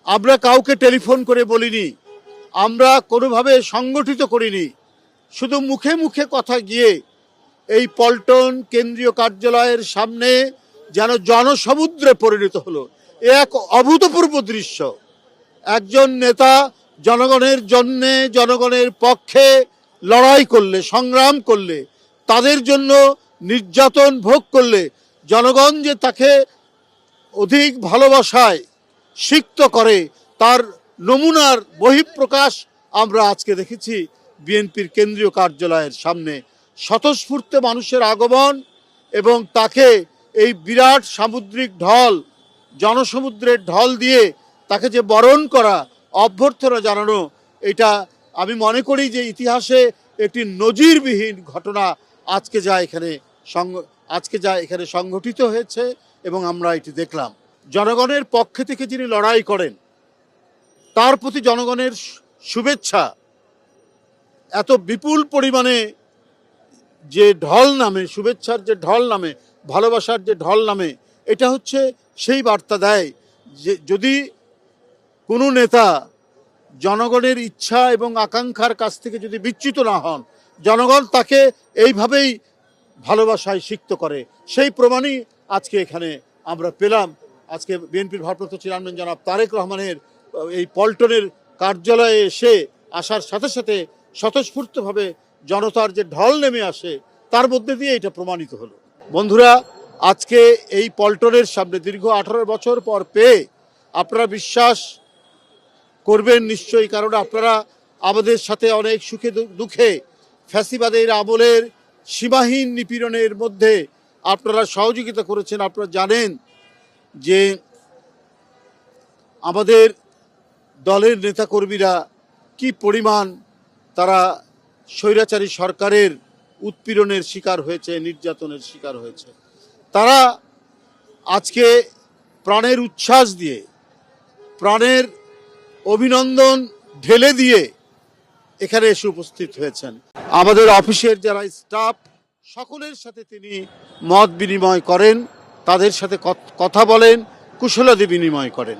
আমরা কাউকে টেলিফোন করে বলিনি, আমরা কোনোভাবে সংগঠিত করিনি, শুধু মুখে মুখে কথা গিয়ে এই পল্টন কেন্দ্রীয় কার্যালয়ের সামনে যেন জনসমুদ্রে পরিণত হলো। এ এক অভূতপূর্ব দৃশ্য। একজন নেতা জনগণের জন্যে, জনগণের পক্ষে লড়াই করলে, সংগ্রাম করলে, তাদের জন্য নির্যাতন ভোগ করলে জনগণ যে তাকে অধিক ভালোবাসায় সিক্ত করে, তার নমুনার বহিঃপ্রকাশ আমরা আজকে দেখেছি বিএনপির কেন্দ্রীয় কার্যালয়ের সামনে। স্বতঃস্ফূর্ত মানুষের আগমন এবং তাকে এই বিরাট সামুদ্রিক ঢল, জনসমুদ্রের ঢল দিয়ে তাকে যে বরণ করা, অভ্যর্থনা জানানো, এটা আমি মনে করি যে ইতিহাসে একটি নজিরবিহীন ঘটনা আজকে যা এখানে সংঘটিত হয়েছে এবং আমরা এটি দেখলাম। জনগণের পক্ষে থেকে যিনি লড়াই করেন তার প্রতি জনগণের শুভেচ্ছা এত বিপুল পরিমাণে যে ঢল নামে, শুভেচ্ছার যে ঢল নামে, ভালোবাসার যে ঢল নামে, এটা হচ্ছে সেই বার্তা দেয় যে যদি কোনো নেতা জনগণের ইচ্ছা এবং আকাঙ্ক্ষার কাছ থেকে যদি বিচ্যুত না হন, জনগণ তাকে এইভাবেই ভালোবাসায় সিক্ত করে। সেই প্রমাণই আজকে এখানে আমরা পেলাম। আজকে বিএনপির ভারপ্রাপ্ত চেয়ারম্যান জনাব তারেক রহমানের এই পল্টনের কার্যালয়ে আসার সাথে সাথে স্বতঃস্ফূর্তভাবে জনতার যে ঢল নেমে আসে, তার মধ্যে দিয়ে এটা প্রমাণিত হলো। বন্ধুরা, আজকে এই পল্টনের সামনে দীর্ঘ 18 বছর পর পেয়ে আপনারা বিশ্বাস করবেন নিশ্চয়ই, কারণ আপনারা আমাদের সাথে অনেক সুখে দুঃখে ফ্যাসিবাদের আমলের সীমাহীন নিপীড়নের মধ্যে আপনারা সহযোগিতা করেছেন। আপনারা জানেন যে আমাদের দলের নেতাকর্মীরা কি পরিমাণ তারা স্বৈরাচারী সরকারের উৎপীড়নের শিকার হয়েছে, নির্যাতনের শিকার হয়েছে। তারা আজকে প্রাণের উচ্ছ্বাস দিয়ে, প্রাণের অভিনন্দন ঢেলে দিয়ে এখানে এসে উপস্থিত হয়েছেন। আমাদের অফিসের যারা স্টাফ, সকলের সাথে তিনি মত বিনিময় করেন, তাদের সাথে কথা বলেন, কুশলাদি বিনিময় করেন।